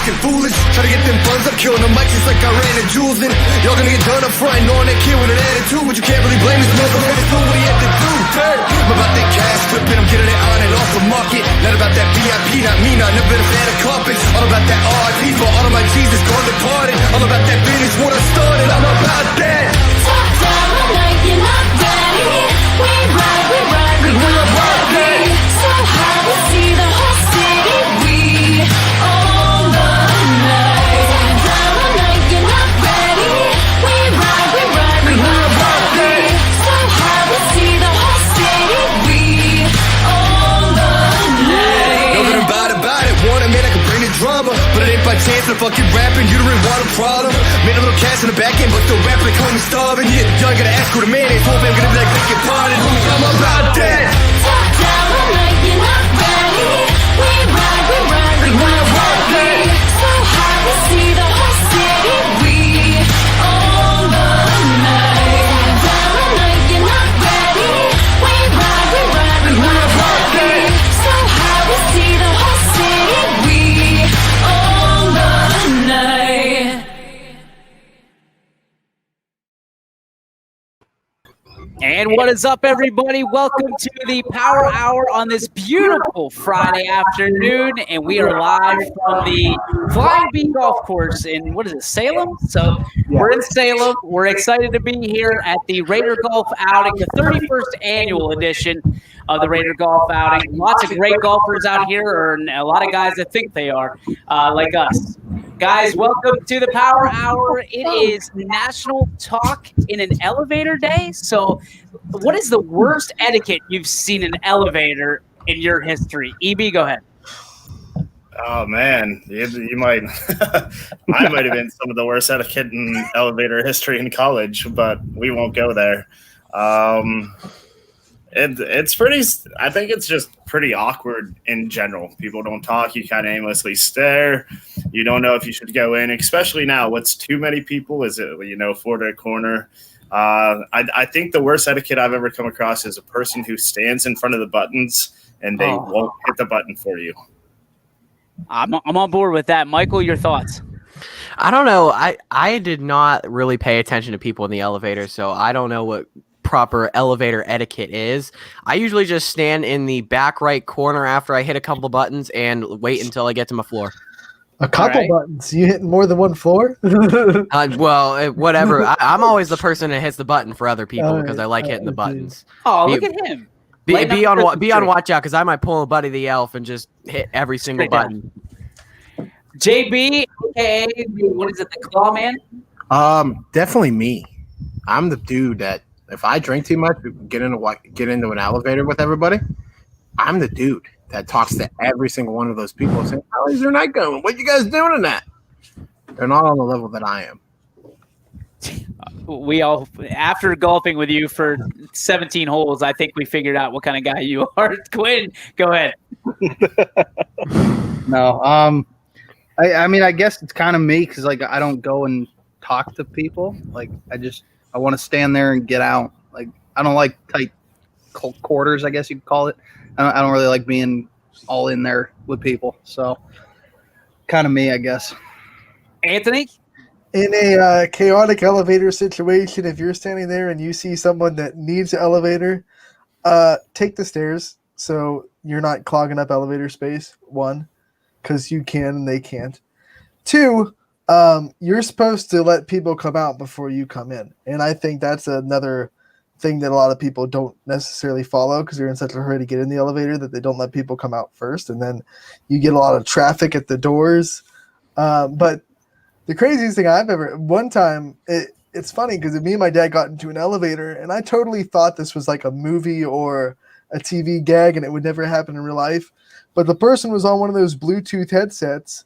fucking foolish. Try to get them funds up, killing the mics just like I ran the jewels in. Y'all gonna get done up front, knowing that kid with an attitude, but you can't really blame this motherfucker. It's what he had to do. I'm about that cash flipping, I'm getting it on and off the market. Not about that VIP, not me, not never been a fan of carpets. All about that RIP for all of my Jesus gone departed. All about that finish, what I started, I'm about that. Top down, like you're not ready. We ride, we ride, we ride. So high, we see the whole city. We own the night. Top down, like you're not ready. We ride, we ride, we ride. So high, we see the whole city. We own the night. Know that I'm about it. Want a man I can bring the drama, but it ain't by chance I'm fucking rapping. You don't really want a problem. Made a little cash in the back end, but still rapping, calling me starving. Yeah, y'all ain't gonna ask who the man is. Hope I'm gonna be like, beg your pardon. I'm about that. Top down, like you're not ready. We ride, we ride, we ride. So high, we see the whole city. We own the night. Top down, like you're not ready. We ride, we ride, we ride. So high, we see the whole city. We own the night. And what is up, everybody? Welcome to the Power Hour on this beautiful Friday afternoon. And we are live from the Flying Bee Golf Course in, what is it, Salem? So we're in Salem. We're excited to be here at the Raider Golf Outing, the 31st annual edition of the Raider Golf Outing. Lots of great golfers out here, and a lot of guys that think they are, like us. Guys, welcome to the Power Hour. It is National Talk in an Elevator Day. So what is the worst etiquette you've seen in an elevator in your history? EB, go ahead. Oh, man. You might I might have been some of the worst etiquette in elevator history in college, but we won't go there. It's pretty – I think it's just pretty awkward in general. People don't talk. You kind of aimlessly stare. You don't know if you should go in, especially now. What's too many people? Is it, four to a corner? I think the worst etiquette I've ever come across is a person who stands in front of the buttons and they won't hit the button for you. I'm on board with that. Michael, your thoughts? I don't know. I did not really pay attention to people in the elevator, so I don't know what proper elevator etiquette is. I usually just stand in the back right corner after I hit a couple of buttons and wait until I get to my floor. A couple buttons? You hitting more than one floor? Well, whatever. I'm always the person that hits the button for other people because I like hitting the buttons. Oh, look at him. Be on watch out because I might pull a Buddy the Elf and just hit every single button. JB, aka what is it, the Claw Man? Definitely me. I'm the dude that if I drink too much, get into an elevator with everybody, I'm the dude that talks to every single one of those people saying, "How is their night going? What you guys doing in that?" They're not on the level that I am. We all, after golfing with you for 17 holes, I think we figured out what kind of guy you are. Quinn, go ahead. No, I mean, I guess it's kind of me because like I don't go and talk to people. Like I want to stand there and get out. Like I don't like tight quarters, I guess you could call it. I don't really like being all in there with people. So kind of me, I guess. Anthony? In a chaotic elevator situation, if you're standing there and you see someone that needs an elevator, take the stairs so you're not clogging up elevator space, one, because you can and they can't. Two, you're supposed to let people come out before you come in. And I think that's another thing that a lot of people don't necessarily follow because they're in such a hurry to get in the elevator that they don't let people come out first. And then you get a lot of traffic at the doors. But the craziest thing one time, it's funny because me and my dad got into an elevator and I totally thought this was like a movie or a TV gag and it would never happen in real life. But the person was on one of those Bluetooth headsets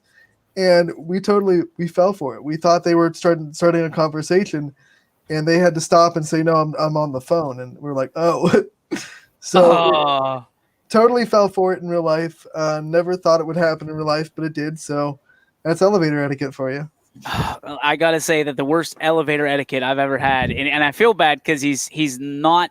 and we fell for it. We thought they were starting a conversation and they had to stop and say, "No, I'm on the phone." And we're like, "Oh." So totally fell for it in real life. Never thought it would happen in real life, but it did. So that's elevator etiquette for you. I got to say that the worst elevator etiquette I've ever had, and I feel bad because he's not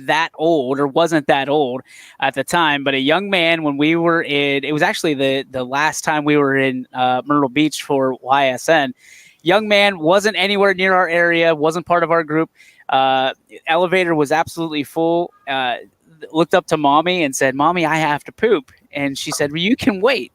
that old or wasn't that old at the time, but a young man when we were it was actually the last time we were in Myrtle Beach for YSN. Young man wasn't anywhere near our area, wasn't part of our group. Elevator was absolutely full. Looked up to mommy and said, "Mommy, I have to poop." And she said, "Well, you can wait."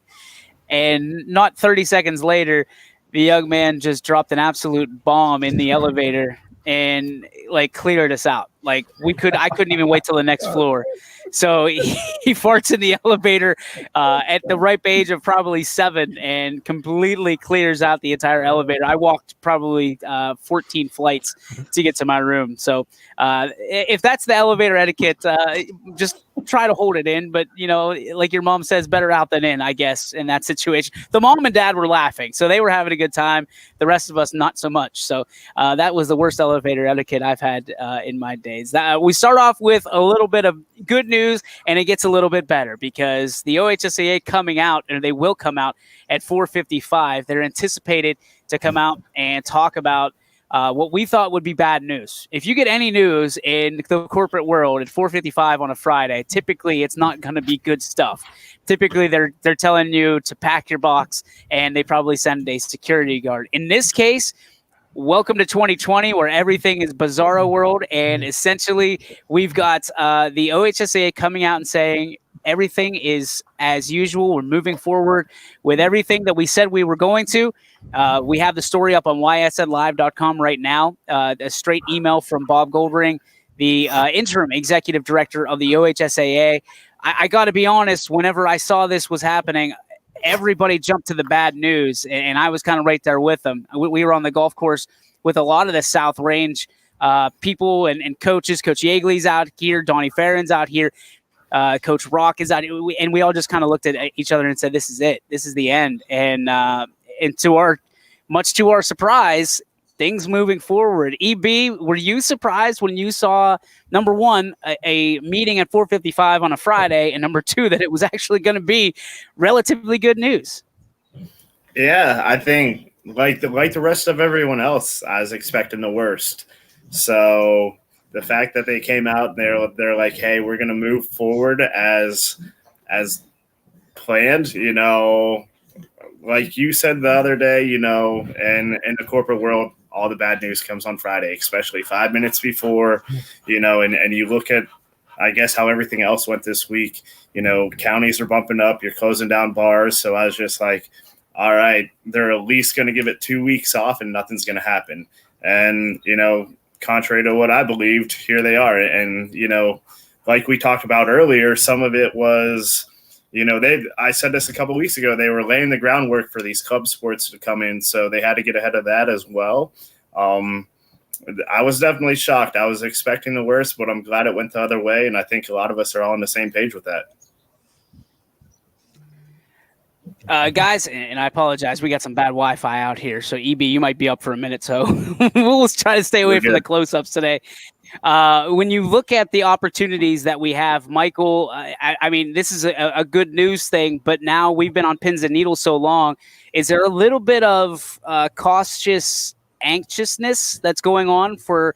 And not 30 seconds later, the young man just dropped an absolute bomb in the elevator and like cleared us out. Like I couldn't even wait till the next floor. So he farts in the elevator at the ripe age of probably 7 and completely clears out the entire elevator. I walked probably 14 flights to get to my room. So if that's the elevator etiquette, just try to hold it in. But, like your mom says, better out than in, I guess, in that situation. The mom and dad were laughing, so they were having a good time. The rest of us, not so much. So that was the worst elevator etiquette I've had in my days. We start off with a little bit of good news, and it gets a little bit better because the OHSAA coming out, and they will come out at 4:55. They're anticipated to come out and talk about what we thought would be bad news. If you get any news in the corporate world at 4:55 on a Friday, typically it's not going to be good stuff. Typically they're telling you to pack your box, and they probably send a security guard. In this case, welcome to 2020, where everything is bizarro world, and essentially we've got the OHSAA coming out and saying everything is as usual. We're moving forward with everything that we said we were going to. We have the story up on ysnlive.com right now. A straight email from Bob Goldring, the interim executive director of the OHSAA. I got to be honest, whenever I saw this was happening, everybody jumped to the bad news, and I was kind of right there with them. We were on the golf course with a lot of the South Range people and coaches. Coach Yeagley's out here. Donnie Farron's out here. Coach Rock is out here. And we all just kind of looked at each other and said, this is it. This is the end. And much to our surprise, things moving forward. EB, were you surprised when you saw, number one, a meeting at 4:55 on a Friday, and number two, that it was actually going to be relatively good news? Yeah, I think like the rest of everyone else, I was expecting the worst. So the fact that they came out and they're like, hey, we're going to move forward as planned, like you said the other day, and in the corporate world, all the bad news comes on Friday, especially 5 minutes before, and you look at, I guess, how everything else went this week. Counties are bumping up, you're closing down bars. So I was just like, all right, they're at least going to give it 2 weeks off and nothing's going to happen. And, contrary to what I believed, here they are. And, like we talked about earlier, some of it was, I said this a couple of weeks ago, they were laying the groundwork for these club sports to come in. So they had to get ahead of that as well. I was definitely shocked. I was expecting the worst, but I'm glad it went the other way. And I think a lot of us are all on the same page with that. Guys, and I apologize, we got some bad Wi-Fi out here. So EB, you might be up for a minute. So we'll try to stay away from the close-ups today. When you look at the opportunities that we have, Michael, I mean, this is a good news thing, but now we've been on pins and needles so long. Is there a little bit of cautious anxiousness that's going on for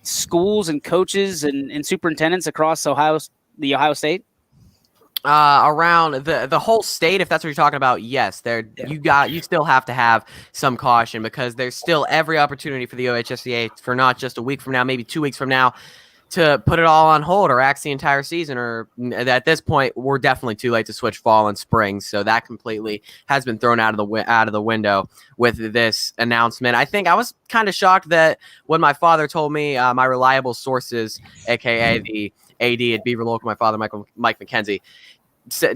schools and coaches and superintendents across the Ohio State? Around the whole state, if that's what you're talking about, yes, you still have to have some caution because there's still every opportunity for the OHSAA for not just a week from now, maybe 2 weeks from now, to put it all on hold or axe the entire season. Or at this point, we're definitely too late to switch fall and spring, so that completely has been thrown out of the window with this announcement. I think I was kind of shocked that when my father told me, my reliable sources, aka the AD at Beaver Local, my father, Mike McKenzie,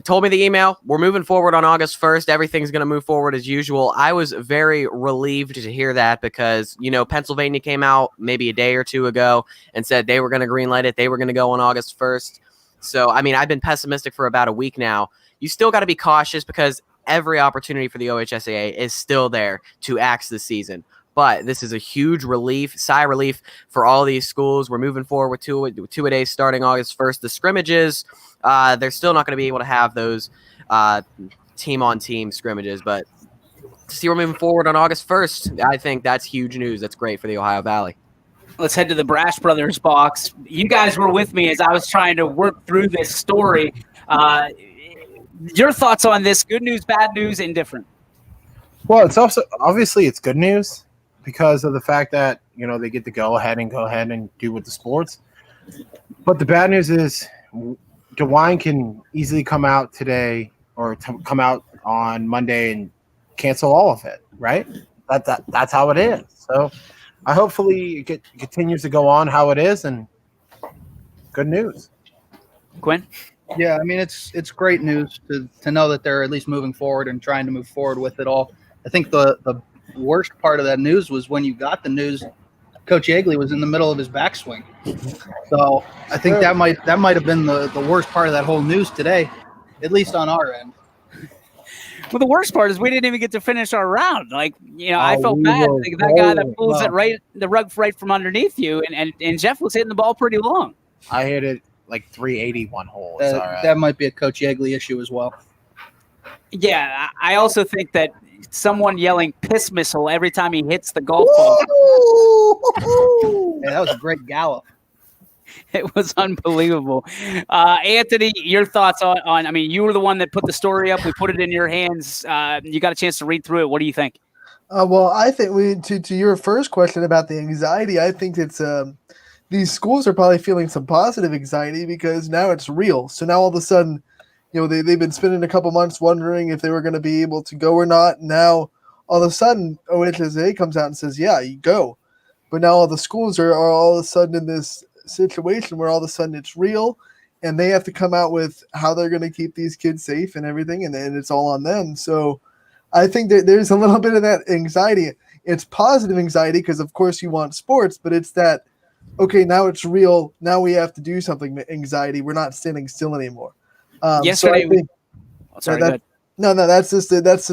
told me the email, we're moving forward on August 1st. Everything's going to move forward as usual. I was very relieved to hear that because, Pennsylvania came out maybe a day or two ago and said they were going to greenlight it. They were going to go on August 1st. So, I mean, I've been pessimistic for about a week now. You still got to be cautious because every opportunity for the OHSAA is still there to axe the season. But this is a huge sigh relief for all these schools. We're moving forward with two-a-days starting August 1st. The scrimmages, they're still not going to be able to have those team-on-team scrimmages. But to see we're moving forward on August 1st, I think that's huge news. That's great for the Ohio Valley. let's head to the Brash Brothers box. You guys were with me as I was trying to work through this story. Your thoughts on this? Good news, bad news, indifferent? Well, it's also obviously it's good news because of the fact that they get to go ahead and do with the sports. But the bad news is DeWine can easily come out today or come out on Monday and cancel all of it, right? That's how it is. So hopefully it continues to go on how it is, and good news. Quinn? Yeah, I mean it's great news to know that they're at least moving forward and trying to move forward with it all. I think the worst part of that news was when you got the news, Coach Yeagley was in the middle of his backswing. So I think that might have been the worst part of that whole news today, at least on our end. Well, the worst part is we didn't even get to finish our round. I felt we bad. were Like, that guy that rolling. pulls the rug right from underneath you, and Jeff was hitting the ball pretty long. I hit it like 380 one hole. It's all right. That might be a Coach Yeagley issue as well. Yeah, I also think that someone yelling piss missile every time he hits the golf ball. Yeah, that was a great gallop. It was unbelievable. Anthony, your thoughts on, I mean, you were the one that put the story up. We put it in your hands. You got a chance to read through it. What do you think? Well, I think to your first question about the anxiety, I think it's these schools are probably feeling some positive anxiety because now it's real. So now all of a sudden, they've been spending a couple months wondering if they were going to be able to go or not. Now all of a sudden, OHSAA comes out and says, yeah, you go. But now all the schools are all of a sudden in this situation where all of a sudden it's real, and they have to come out with how they're going to keep these kids safe and everything, and then it's all on them. So I think that there's a little bit of that anxiety. It's positive anxiety because, of course, you want sports, but it's that, okay, now it's real. Now we have to do something. Anxiety. We're not standing still anymore. Yesterday, that's just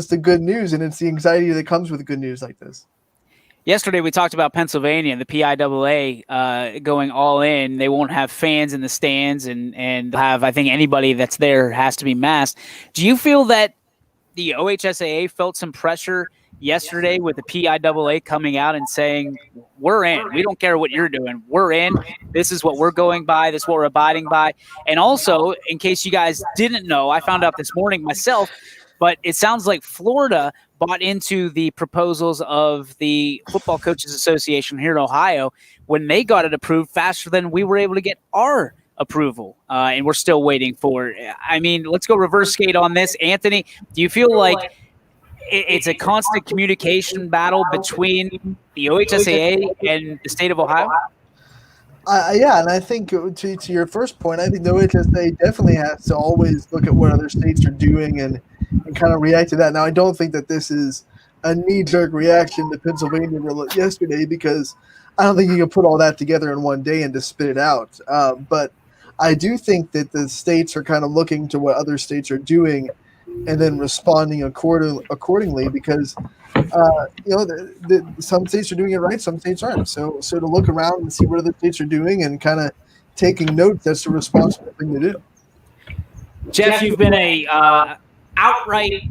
the good news, and it's the anxiety that comes with good news like this. Yesterday, we talked about Pennsylvania, the PIAA going all in. They won't have fans in the stands and have, I think, anybody that's there has to be masked. Do you feel that the OHSAA felt some pressure yesterday with the PIAA coming out and saying, we're in. We don't care what you're doing. We're in. This is what we're going by. This is what we're abiding by. And also, in case you guys didn't know, I found out this morning myself, but it sounds like Florida bought into the proposals of the Football Coaches Association here in Ohio when they got it approved faster than we were able to get our approval. And we're still waiting for it. I mean, let's go reverse skate on this. Anthony, do you feel like it's a constant communication battle between the OHSAA and the state of Ohio? Yeah, and I think to your first point, I think the OHSAA definitely has to always look at what other states are doing and kind of react to that. Now, I don't think that this is a knee-jerk reaction to Pennsylvania yesterday because I don't think you can put all that together in one day and just spit it out. But I do think that the states are kind of looking to what other states are doing and then responding accordingly because some states are doing it right, some states aren't. So to look around and see what other states are doing and kind of taking notes, that's the responsible thing to do. Jeff, you've been a outright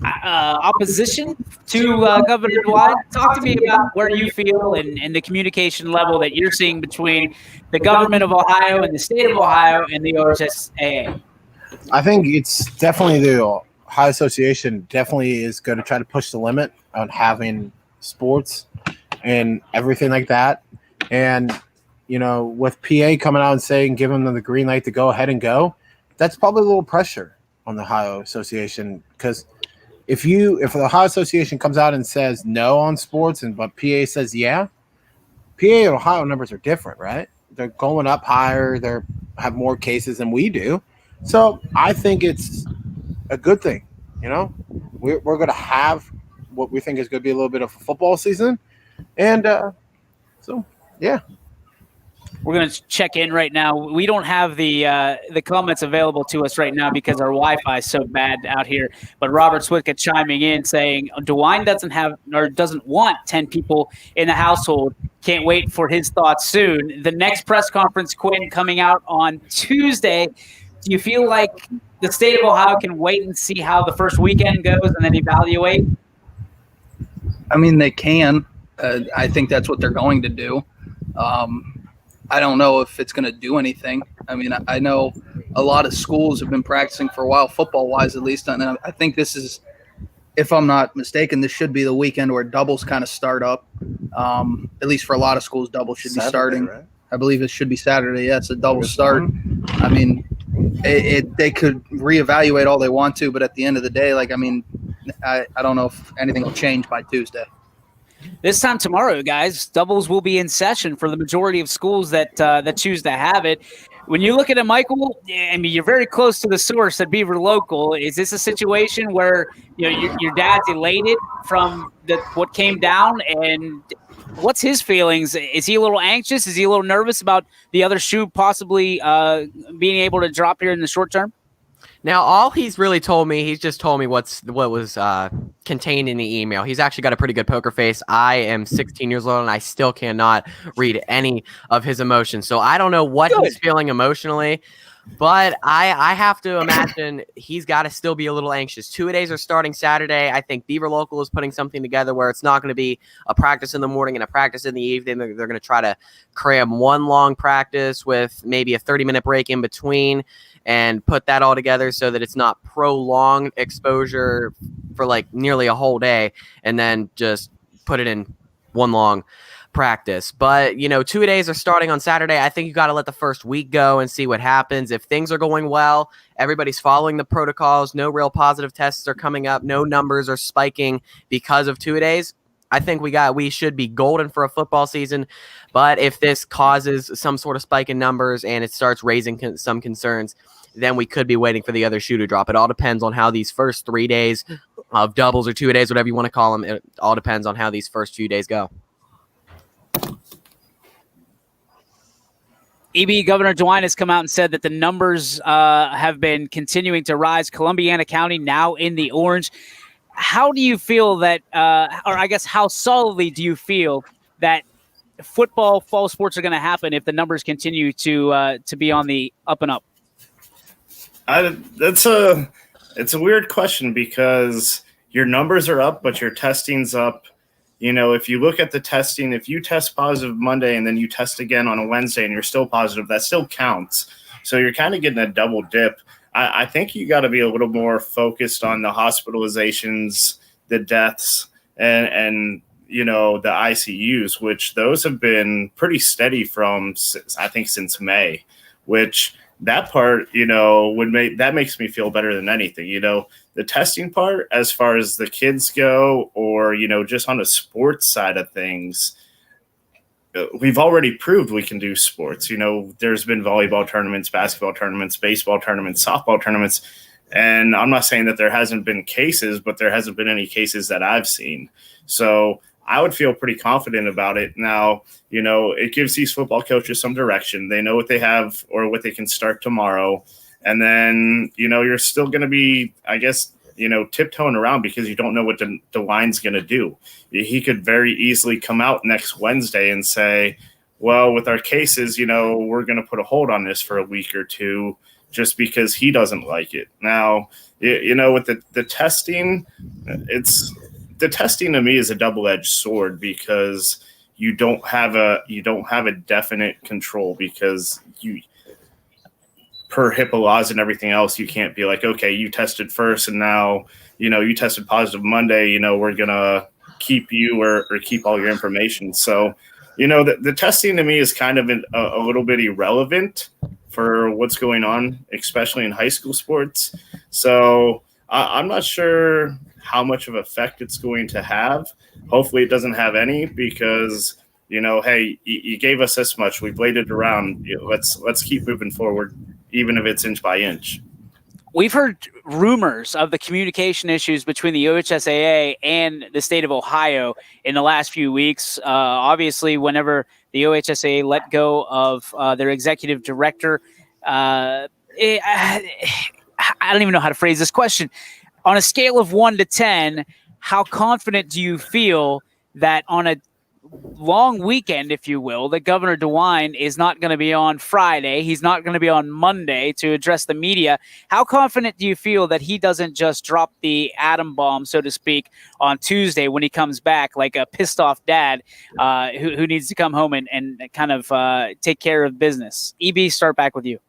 opposition to Governor DeWine. Talk to me about where you feel and the communication level that you're seeing between the government of Ohio and the state of Ohio and the OHSAA. I think it's definitely the Ohio Association definitely is going to try to push the limit on having sports and everything like that. And, with PA coming out and saying, giving them the green light to go ahead and go, that's probably a little pressure on the Ohio Association because if the Ohio Association comes out and says no on sports but PA says yeah, PA and Ohio numbers are different, right? They're going up higher. They have more cases than we do. So I think it's a good thing. We're going to have what we think is going to be a little bit of a football season. And so, yeah. We're going to check in right now. We don't have the comments available to us right now because our Wi-Fi is so bad out here. But Robert Swicka chiming in saying DeWine doesn't want 10 people in the household. Can't wait for his thoughts soon. The next press conference, Quinn, coming out on Tuesday. Do you feel like the state of Ohio can wait and see how the first weekend goes and then evaluate? I mean, they can. I think that's what they're going to do. I don't know if it's going to do anything. I mean, I know a lot of schools have been practicing for a while, football-wise at least, and I think this is, if I'm not mistaken, this should be the weekend where doubles kind of start up. At least for a lot of schools, doubles should be starting. Right? I believe it should be Saturday. Yeah, it's a double start. I mean, they could reevaluate all they want to, but at the end of the day, like, I mean, I don't know if anything will change by Tuesday. This time tomorrow, guys, doubles will be in session for the majority of schools that choose to have it. When you look at it, Michael, I mean, you're very close to the source at Beaver Local. Is this a situation where your dad's elated from what came down, and what's his feelings? Is he a little anxious? Is he a little nervous about the other shoe possibly being able to drop here in the short term? Now, all he's really told me, he's just told me what was contained in the email. He's actually got a pretty good poker face. I am 16 years old, and I still cannot read any of his emotions. So I don't know what he's feeling emotionally, but I have to imagine he's got to still be a little anxious. 2-a-days are starting Saturday. I think Beaver Local is putting something together where it's not going to be a practice in the morning and a practice in the evening. They're going to try to cram one long practice with maybe a 30-minute break in between, and put that all together so that it's not prolonged exposure for like nearly a whole day, and then just put it in one long practice. But 2-a-days are starting on Saturday. I think you got to let the first week go and see what happens. If things are going well, everybody's following the protocols, no real positive tests are coming up, no numbers are spiking because of 2-a-days, I think we should be golden for a football season. But if this causes some sort of spike in numbers and it starts raising some concerns, then we could be waiting for the other shoe to drop. It all depends on how these first 3 days of doubles or 2-a-days, whatever you want to call them, it all depends on how these first few days go. Governor DeWine has come out and said that the numbers have been continuing to rise. Columbiana County now in the orange. How do you feel that, or I guess how solidly do you feel that football, fall sports are going to happen if the numbers continue to be on the up and up? It's a weird question because your numbers are up, but your testing's up. If you look at the testing, if you test positive Monday and then you test again on a Wednesday and you're still positive, that still counts. So you're kind of getting a double dip. I think you got to be a little more focused on the hospitalizations, the deaths, and the ICUs, which those have been pretty steady from, I think, since May, which that part, that makes me feel better than anything. The testing part, as far as the kids go, or, just on the sports side of things, we've already proved we can do sports. There's been volleyball tournaments, basketball tournaments, baseball tournaments, softball tournaments. And I'm not saying that there hasn't been cases, but there hasn't been any cases that I've seen. So I would feel pretty confident about it. Now, it gives these football coaches some direction. They know what they have or what they can start tomorrow. And then, you're still going to be, I guess, tiptoeing around because you don't know what DeWine's going to do. He could very easily come out next Wednesday and say, well, with our cases, we're going to put a hold on this for a week or two just because he doesn't like it. Now, with the testing, the testing to me is a double-edged sword because you don't have a definite control because per HIPAA laws and everything else, you can't be like, okay, you tested first and now, you tested positive Monday, we're going to keep you or keep all your information. So, the testing to me is kind of a little bit irrelevant for what's going on, especially in high school sports. So I'm not sure how much of effect it's going to have. Hopefully it doesn't have any because, hey, you gave us this much. We've waited around. Let's keep moving forward, even if it's inch by inch. We've heard rumors of the communication issues between the OHSAA and the state of Ohio in the last few weeks. Obviously, whenever the OHSAA let go of their executive director, I don't even know how to phrase this question. On a scale of 1 to 10, how confident do you feel that on a long weekend, if you will, that Governor DeWine is not going to be on Friday. He's not going to be on Monday to address the media. How confident do you feel that he doesn't just drop the atom bomb, so to speak, on Tuesday when he comes back, like a pissed off dad who needs to come home and kind of take care of business? EB, start back with you.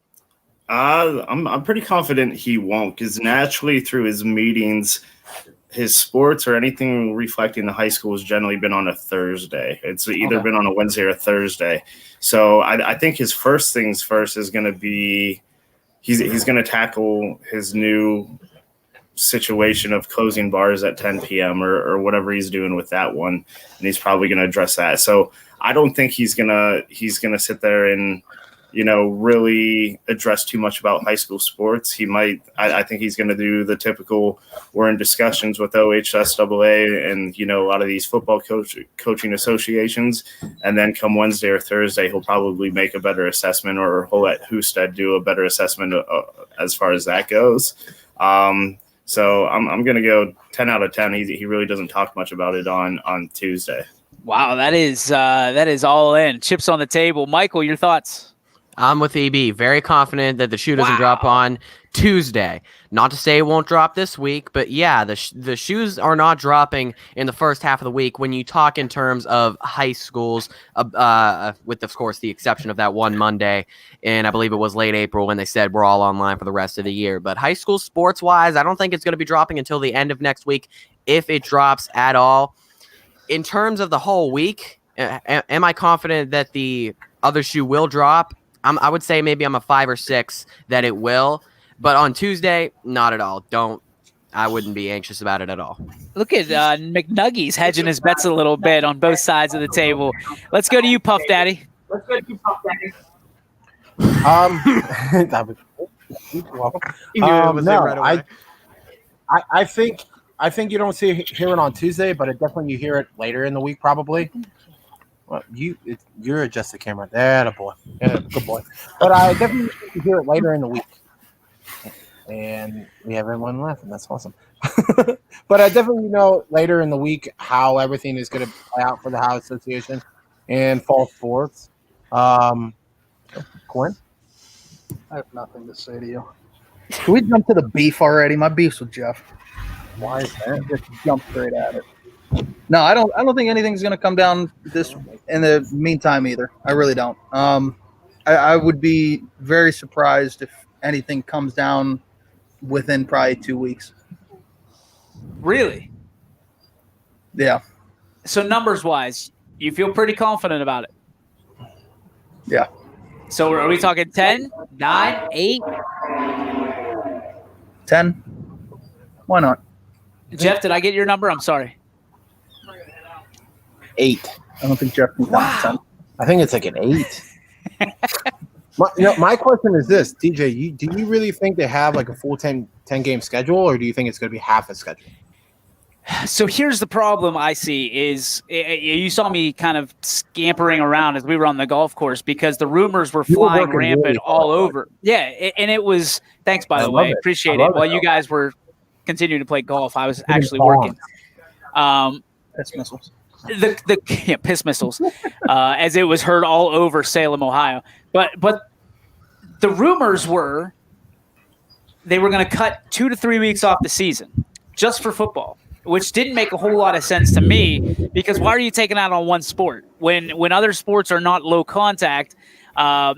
I'm pretty confident he won't, because naturally through his meetings, his sports or anything reflecting the high school has generally been on a Thursday. It's either been on a Wednesday or a Thursday. So I think his first things first is going to be he's going to tackle his new situation of closing bars at 10 p.m. or whatever he's doing with that one, and he's probably going to address that. So I don't think he's gonna sit there and really address too much about high school sports. He might. I think he's going to do the typical. We're in discussions with OHSAA and a lot of these football coaching associations, and then come Wednesday or Thursday, he'll probably make a better assessment, or he'll let Husted do a better assessment as far as that goes. So I'm going to go 10 out of 10. He really doesn't talk much about it on Tuesday. Wow, that is all in. Chips on the table. Michael, your thoughts? I'm with EB. Very confident that the shoe doesn't drop on Tuesday. Not to say it won't drop this week, but yeah, the shoes are not dropping in the first half of the week when you talk in terms of high schools, with, of course, the exception of that one Monday. And I believe it was late April when they said we're all online for the rest of the year. But high school sports-wise, I don't think it's going to be dropping until the end of next week, if it drops at all. In terms of the whole week, am I confident that the other shoe will drop? I would say maybe I'm a 5 or 6 that it will, but on Tuesday, not at all. I wouldn't be anxious about it at all. Look at McNuggies hedging his bets a little bit on both sides of the table. Let's go to you, Puff Daddy. I think you don't hear it on Tuesday, but definitely you hear it later in the week, probably. Well, you're adjust the camera. That a boy. Yeah, good boy. But I definitely think you hear it later in the week. And we have everyone laughing. That's awesome. But I definitely know later in the week how everything is going to play out for the House Association and fall sports. Quinn? I have nothing to say to you. Can we jump to the beef already? My beef's with Jeff. Why is that? Just jump straight at it. No, I don't think anything's going to come down this in the meantime either. I really don't. I would be very surprised if anything comes down within probably 2 weeks. Really? Yeah. So numbers-wise, you feel pretty confident about it? Yeah. So are we talking 10, 9, 8? 10? Why not? Jeff, did I get your number? I'm sorry. 8. I don't think Jeff can count 10. I think it's like an 8. My question is this, DJ, do you really think they have like a full 10 game schedule, or do you think it's going to be half a schedule? So here's the problem I see is you saw me kind of scampering around as we were on the golf course because the rumors were flying rampant really all over. Yeah, and it was – thanks, by the way. Appreciate it. While you guys were continuing to play golf, I was actually working. Piss missiles. Piss missiles, as it was heard all over Salem, Ohio. But the rumors were they were going to cut 2 to 3 weeks off the season just for football, which didn't make a whole lot of sense to me because why are you taking out on one sport when other sports are not low contact,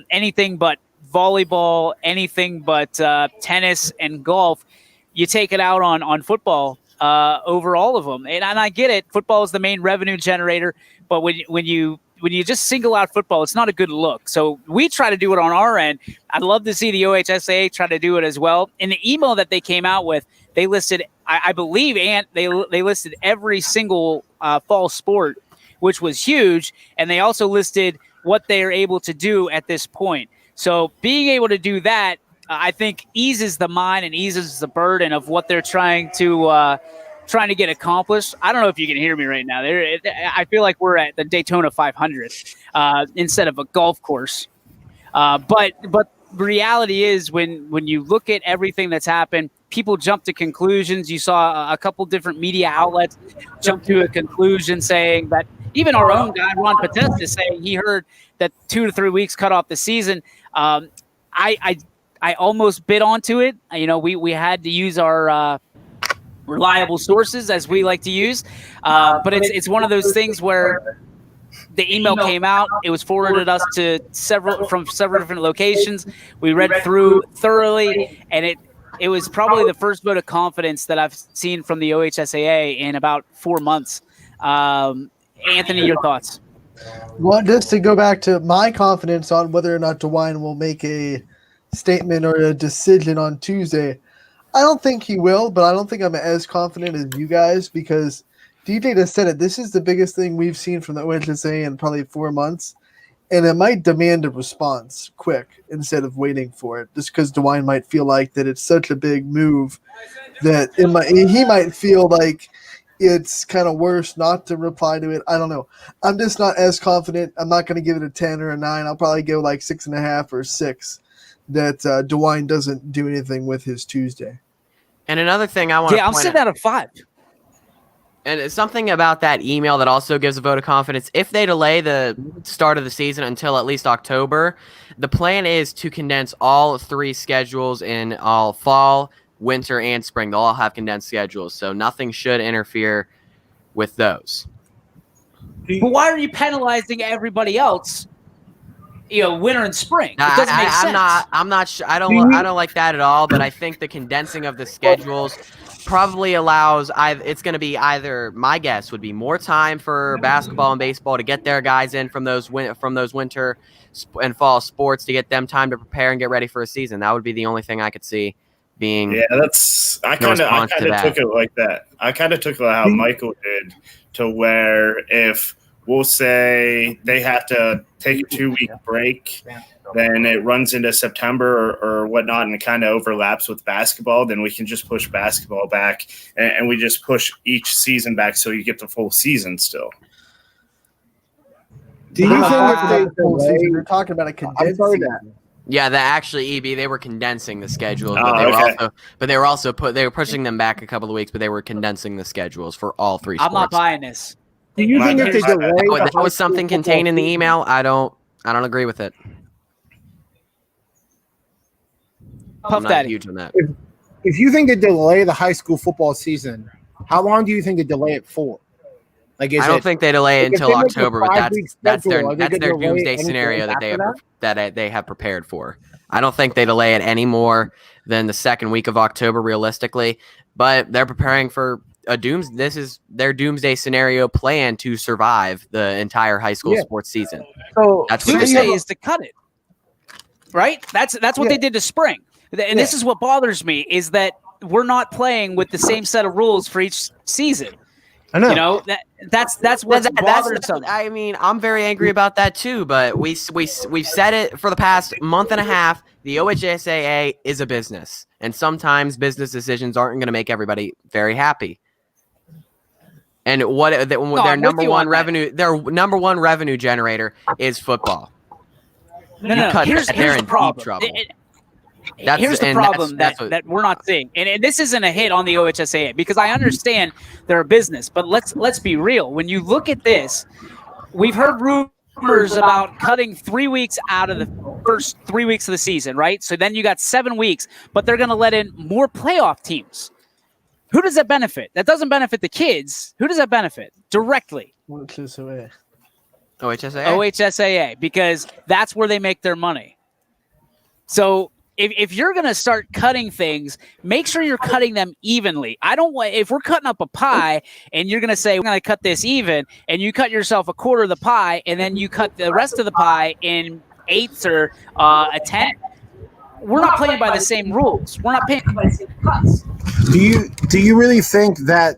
anything but volleyball, anything but tennis and golf, you take it out on football over all of them. And I get it. Football is the main revenue generator, but when you just single out football, it's not a good look. So we try to do it on our end. I'd love to see the OHSAA try to do it as well. In the email that they came out with, they listed, I believe, and they listed every single fall sport, which was huge. And they also listed what they are able to do at this point. So being able to do that, I think eases the mind and eases the burden of what they're trying to get accomplished. I don't know if you can hear me right now. I feel like we're at the Daytona 500 instead of a golf course. But reality is when you look at everything that's happened, people jump to conclusions. You saw a couple different media outlets jump to a conclusion saying that, even our own guy Ron Podesta is saying he heard that 2 to 3 weeks cut off the season. I almost bit onto it. We had to use our reliable sources, as we like to use, but it's one of those things where the email came out. It was forwarded us to several different locations. We read through thoroughly, and it was probably the first vote of confidence that I've seen from the OHSAA in about 4 months. Anthony, your thoughts? Well, just to go back to my confidence on whether or not DeWine will make a statement or a decision on Tuesday, I don't think he will, but I don't think I'm as confident as you guys because DJ just said it. This is the biggest thing we've seen from the OHSA in probably 4 months, and it might demand a response quick instead of waiting for it, just because DeWine might feel like that it's such a big move that he might feel like it's kind of worse not to reply to it. I don't know. I'm just not as confident. I'm not going to give it a 10 or a 9. I'll probably go like 6.5 or 6 that DeWine doesn't do anything with his Tuesday. And another thing I want to I'm sitting at a 5. And it's something about that email that also gives a vote of confidence. If they delay the start of the season until at least October, the plan is to condense all 3 schedules in all fall, winter, and spring. They'll all have condensed schedules, so nothing should interfere with those. But why are you penalizing everybody else? Winter and spring. It doesn't make sense. I'm not sure. I don't like that at all. But I think the condensing of the schedules probably allows. It's going to be either, my guess would be, more time for basketball and baseball to get their guys in from those winter and fall sports to get them time to prepare and get ready for a season. That would be the only thing I could see being. Yeah, I kind of took it like that. I kind of took it how Michael did, to where if we'll say they have to take a 2-week break, then it runs into September or whatnot, and it kind of overlaps with basketball, then we can just push basketball back, and we just push each season back so you get the full season still. Do you think they're talking about a condensed season? Yeah, they were condensing the schedules, but they were pushing them back a couple of weeks, but they were condensing the schedules for all 3 sports. I'm not buying this. Do you think if they delay that was something contained in the email? I don't agree with it. I'm not huge on that. If you think they delay the high school football season, how long do you think they delay it for? I don't think they delay it until October, but that's their doomsday scenario that they have prepared for. I don't think they delay it any more than the second week of October, realistically. But they're preparing for this is their doomsday scenario plan to survive the entire high school sports season. So that's what doomsday is to cut it, right? That's what they did to spring. And this is what bothers me, is that we're not playing with the same set of rules for each season. I know. That's what's bothersome. I mean, I'm very angry about that too, but we've said it for the past month and a half. The OHSAA is a business, and sometimes business decisions aren't going to make everybody very happy. And their number one revenue generator is football. Here's the problem. Here's the problem that we're not seeing, and this isn't a hit on the OHSAA, because I understand they're a business, but let's be real. When you look at this, we've heard rumors about cutting 3 weeks out of the first 3 weeks of the season, right? So then you got 7 weeks, but they're going to let in more playoff teams. Who does that benefit? That doesn't benefit the kids. Who does that benefit directly? OHSAA. OHSAA, because that's where they make their money. So if you're going to start cutting things, make sure you're cutting them evenly. If we're cutting up a pie and you're going to say, we're going to cut this even, and you cut yourself a quarter of the pie, and then you cut the rest of the pie in eighths or a tenth, we're not playing by the same rules. We're not paying by the same cuts. Do you really think that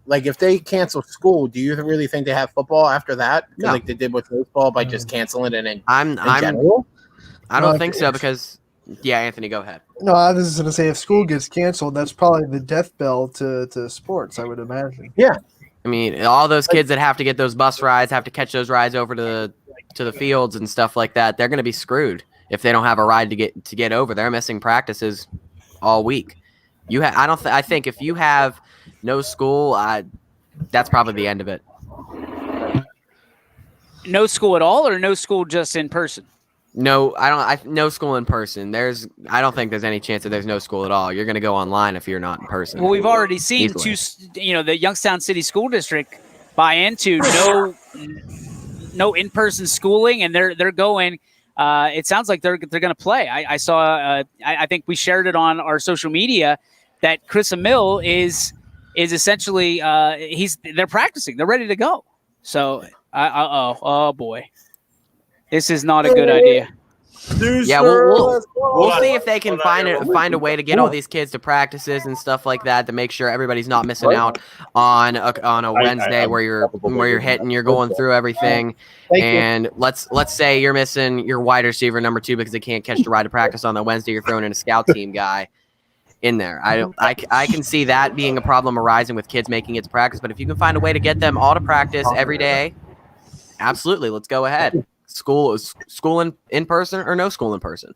if they cancel school, do you really think they have football after that? No. Like they did with baseball by just canceling it in general? I don't think so, because Anthony, go ahead. No, I was just going to say, if school gets canceled, that's probably the death bell to sports, I would imagine. Yeah. I mean, all those kids that have to get those bus rides, have to catch those rides over to the fields and stuff like that, they're going to be screwed if they don't have a ride to get over. They're missing practices all week. I think if you have no school, that's probably the end of it. No school at all, or no school just in person? No, no school in person. I don't think there's any chance that there's no school at all. You're going to go online if you're not in person. Well, we've already seen Easily. the Youngstown City School District buy into no in-person schooling, and they're going. It sounds like they're going to play. I saw. I think we shared it on our social media that Chris Emil is essentially they're practicing. They're ready to go. So oh boy, this is not a good idea. Yeah, we'll see if they can find a way to get all these kids to practices and stuff like that to make sure everybody's not missing out on a Wednesday where you're hitting, you're going through everything. And let's say you're missing your wide receiver number 2 because they can't catch the ride to practice on the Wednesday. You're throwing in a scout team guy in there. I can see that being a problem arising with kids making it to practice. But if you can find a way to get them all to practice every day, absolutely, let's go ahead. School in person or no school in person?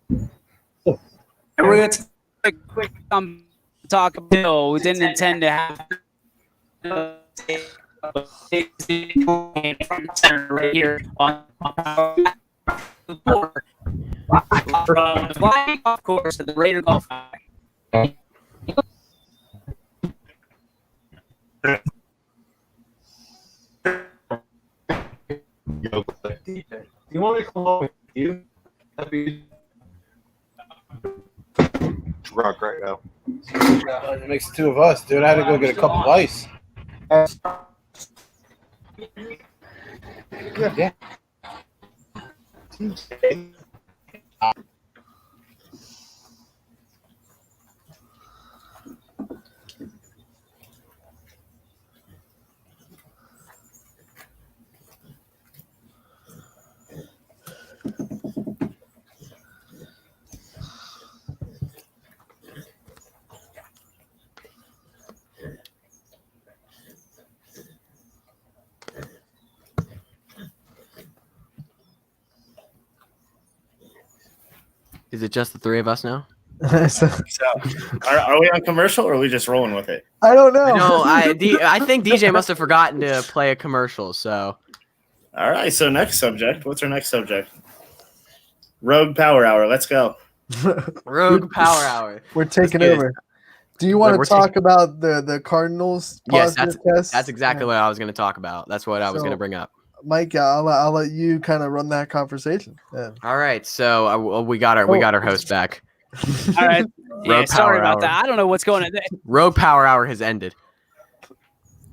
We're going to take a quick talk of Bill. We didn't intend to have right here on the board. From flying golf course at the Raider Golf. You want me to come over with you? That'd be drunk right now. It makes the 2 of us, dude. I had to go get a cup of ice. Yeah. Is it just the 3 of us now? So, are we on commercial or are we just rolling with it? I don't know. No, I think DJ must have forgotten to play a commercial. So, All right. So next subject. What's our next subject? Rogue Power Hour. Let's go. Rogue Power Hour. We're taking Let's get over. Do you want We're to talk about the Cardinals? Yes, positive test? that's exactly what I was going to talk about. That's what I was going to bring up. Mike, I'll let you kind of run that conversation. Yeah. All right, so we got our host back. All right. Yeah, sorry about Hour. that. I don't know what's going on. Rogue Power Hour has ended.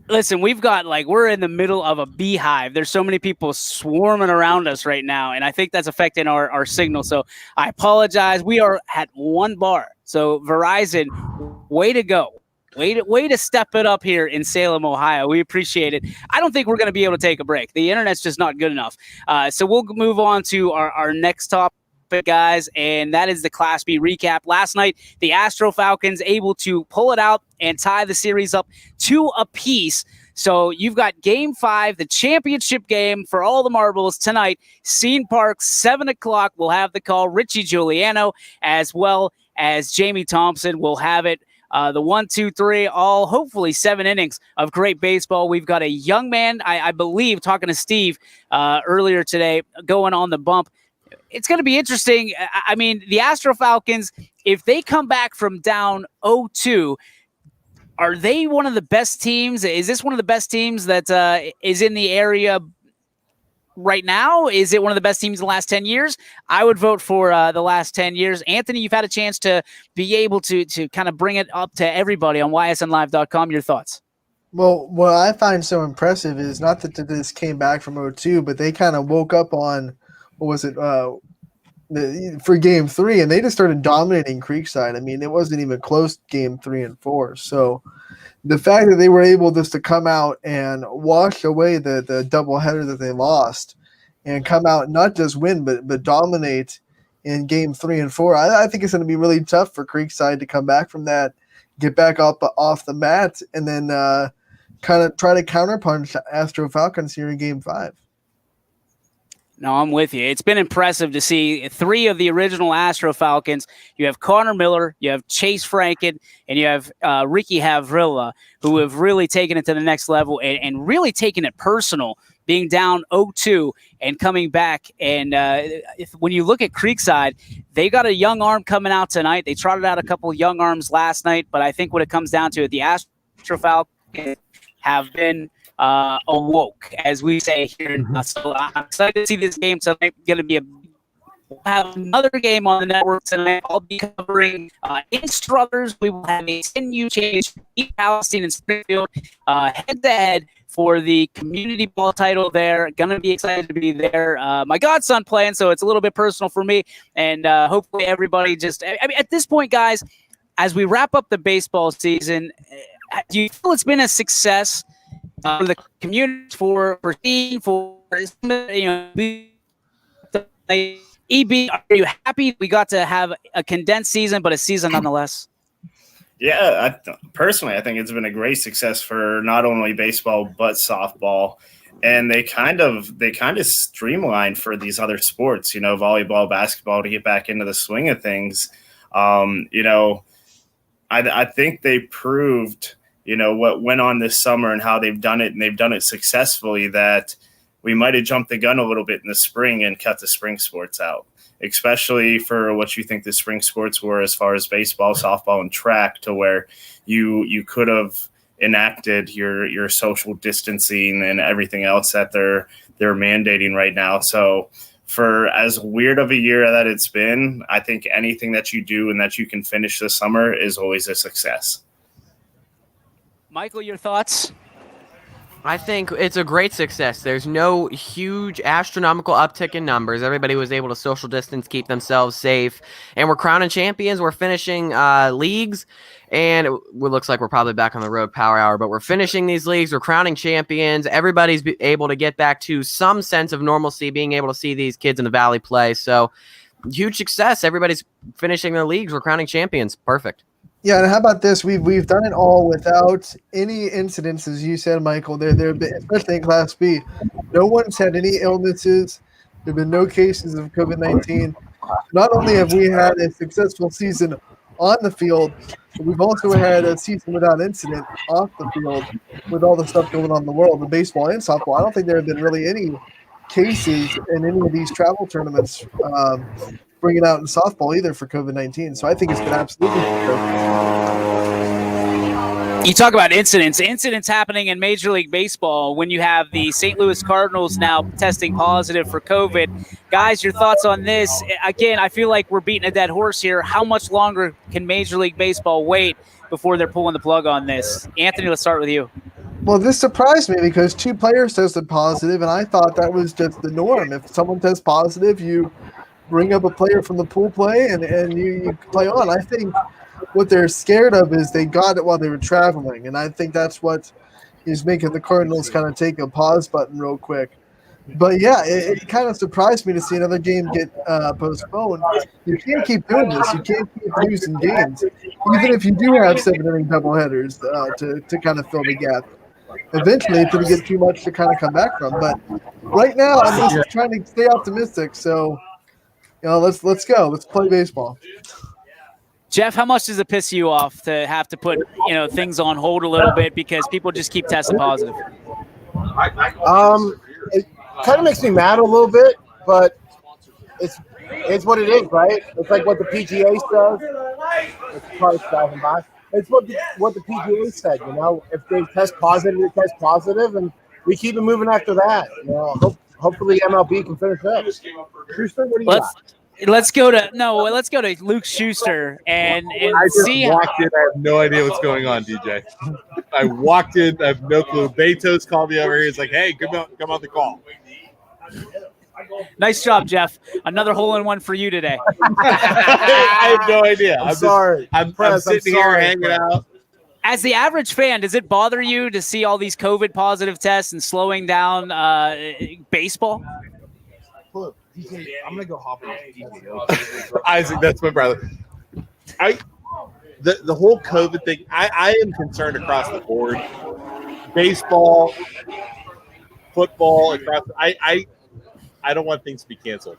Listen, we're in the middle of a beehive. There's so many people swarming around us right now, and I think that's affecting our signal. So I apologize. We are at one bar. So Verizon, way to go. Way to step it up here in Salem, Ohio. We appreciate it. I don't think we're going to be able to take a break. The internet's just not good enough. So we'll move on to our next topic, guys, and that is the Class B recap. Last night, the Astro Falcons able to pull it out and tie the series up 2 apiece. So you've got Game 5, the championship game for all the marbles tonight. Scene Park, 7 o'clock. We'll have the call. Richie Giuliano as well as Jamie Thompson will have it. The 1, 2, 3, all hopefully 7 innings of great baseball. We've got a young man, I believe, talking to Steve earlier today, going on the bump. It's going to be interesting. I mean, the Astro Falcons, if they come back from down 0-2, are they one of the best teams? Is this one of the best teams that is in the area right now? Is it one of the best teams in the last 10 years? I would vote for the last 10 years. Anthony, you've had a chance to be able to kind of bring it up to everybody on ysnlive.com. Your thoughts? Well, what I find so impressive is not that this came back from 0-2, but they kind of woke up on, what was it, for Game 3, and they just started dominating Creekside. I mean, it wasn't even close, Game 3 and 4. So the fact that they were able just to come out and wash away the doubleheader that they lost and come out, not just win, but dominate in Game 3 and 4, I think it's going to be really tough for Creekside to come back from that, get back up off the mat, and then kind of try to counterpunch Astro Falcons here in Game 5. No, I'm with you. It's been impressive to see 3 of the original Astro Falcons. You have Connor Miller, you have Chase Franken, and you have Ricky Havrilla, who have really taken it to the next level and really taken it personal, being down 0-2 and coming back. And when you look at Creekside, they got a young arm coming out tonight. They trotted out a couple of young arms last night, but I think what it comes down to, the Astro Falcons have been awoke, as we say here. So I'm excited to see this game tonight. Going to be we'll have another game on the network tonight. I'll be covering in Struthers. We will have a 10U championship, East Palestine and Springfield, head-to-head for the community ball title there. Going to be excited to be there. My godson playing, so it's a little bit personal for me. And hopefully everybody I mean, at this point, guys, as we wrap up the baseball season, do you feel it's been a success for the community, for EB? Are you happy we got to have a condensed season, but a season nonetheless? Yeah, personally, I think it's been a great success for not only baseball but softball, and they kind of streamlined for these other sports, volleyball, basketball, to get back into the swing of things. I think they proved, what went on this summer and how they've done it, and they've done it successfully, that we might have jumped the gun a little bit in the spring and cut the spring sports out, especially for what you think the spring sports were as far as baseball, softball, and track, to where you could have enacted your social distancing and everything else that they're mandating right now. So for as weird of a year that it's been, I think anything that you do and that you can finish this summer is always a success. Michael, your thoughts? I think it's a great success. There's no huge astronomical uptick in numbers. Everybody was able to social distance, keep themselves safe, and we're crowning champions. We're finishing leagues, and it looks like we're probably back on the road Power Hour, but we're finishing these leagues. We're crowning champions. Everybody's able to get back to some sense of normalcy, being able to see these kids in the Valley play. So huge success. Everybody's finishing their leagues. We're crowning champions. Perfect. Yeah, and how about this? We've done it all without any incidents, as you said, Michael. There have been, especially in Class B, no one's had any illnesses. There have been no cases of COVID-19. Not only have we had a successful season on the field, but we've also had a season without incident off the field with all the stuff going on in the world, the baseball and softball. I don't think there have been really any cases in any of these travel tournaments bringing out in softball either for COVID-19. So I think it's been absolutely You talk about incidents happening in Major League Baseball when you have the St. Louis Cardinals now testing positive for COVID. Guys, your thoughts on this? Again, I feel like we're beating a dead horse here. How much longer can Major League Baseball wait before they're pulling the plug on this? Anthony, let's start with you. Well, this surprised me because 2 players tested positive, and I thought that was just the norm. If someone tests positive, you bring up a player from the pool play and you play on. I think what they're scared of is they got it while they were traveling, and I think that's what is making the Cardinals kind of take a pause button real quick. But yeah, it kind of surprised me to see another game get postponed. You can't keep doing this. You can't keep losing games, even if you do have 7-inning doubleheaders to kind of fill the gap. Eventually, it's going to get too much to kind of come back from. But right now, I'm just trying to stay optimistic. So, let's go. Let's play baseball. Jeff, how much does it piss you off to have to put things on hold a little bit because people just keep testing positive? It kind of makes me mad a little bit, but it's what it is, right? It's like what the PGA says. It's cars driving by. It's what the PGA said. If they test positive, they test positive, and we keep it moving after that. Hopefully MLB can finish up. Schuster, what do you got? Let's go to Luke Schuster and I just see. walked in. I have no idea what's going on, DJ. I walked in. I have no clue. Beto's called me over here. He's like, "Hey, come on the call." Nice job, Jeff. Another hole-in-one for you today. I have no idea. I'm sorry. I'm sitting here hanging out. As the average fan, does it bother you to see all these COVID positive tests and slowing down baseball? Look, I'm gonna go hop on. Isaac, that's my brother. The whole COVID thing. I am concerned across the board. Baseball, football, across. I don't want things to be canceled.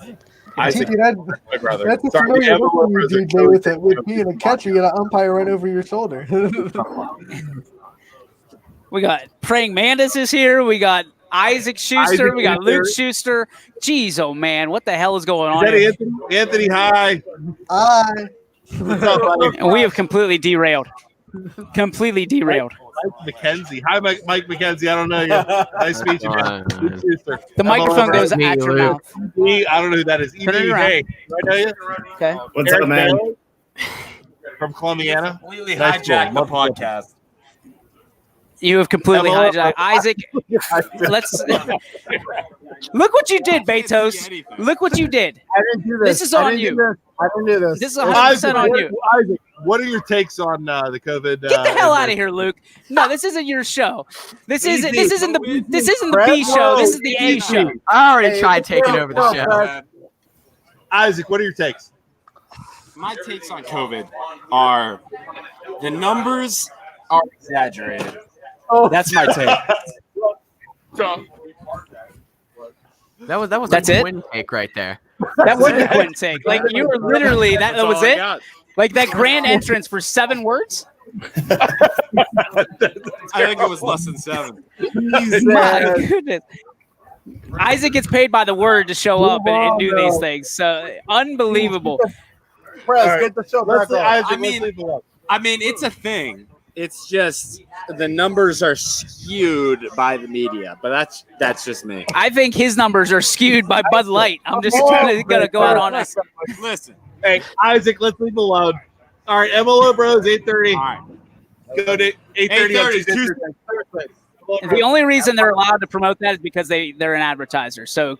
TJ, Isaac, my brother. that's a Sorry, familiar Emma look on you, Rose are DJ, totally with being a catcher, you got an umpire right over your shoulder. We got Praying Mantis is here. We got Isaac Schuster. Isaac We got is Luke here. Schuster. Jeez, oh man, what the hell is going Is on that here? Anthony? Anthony, hi. Hi. What's up, buddy? And we have completely derailed. Completely derailed. Mike McKenzie. Hi, Mike McKenzie. I don't know you. Nice to meet you, man. Luke Schuster. The microphone Emma goes Rose. at your Luke. mouth. I don't know who that is. Turn it EB, around. hey. Do I know you? Okay. What's Eric up, man? Bailey from Columbiana. Completely Nice hijacked the cool. podcast. You have completely Emma- hijacked. Isaac, let's look what you did, Betos. Look what you did. I didn't do This is on you. I didn't do this. This is 100% on you. Isaac, what are your takes on the COVID? Get the hell out of here, Luke. No, this isn't your show. This isn't the B show. This is the A show. I already tried taking over the show. Isaac, what are your takes? My takes on COVID are the numbers are exaggerated. That's my take. That was That's a it? twin take right there. That wasn't a Quentin take. Like you were literally that That's was all I it. got. Like that grand entrance for 7 words. I think it was less than 7. My goodness. Isaac gets paid by the word to show up and do these things. So unbelievable. Press, get the show back on. Isaac, I mean- let's leave it up. I mean, it's a thing. It's just the numbers are skewed by the media, but that's just me. I think his numbers are skewed by Bud Light. I'm just gonna go out on us. Listen, Hey, Isaac, let's leave it alone. All right, MLO Bros, 8:30. all right. Go to 8:30 on 8:30, Tuesday. Tuesday. The only reason they're allowed to promote that is because they're an advertiser. So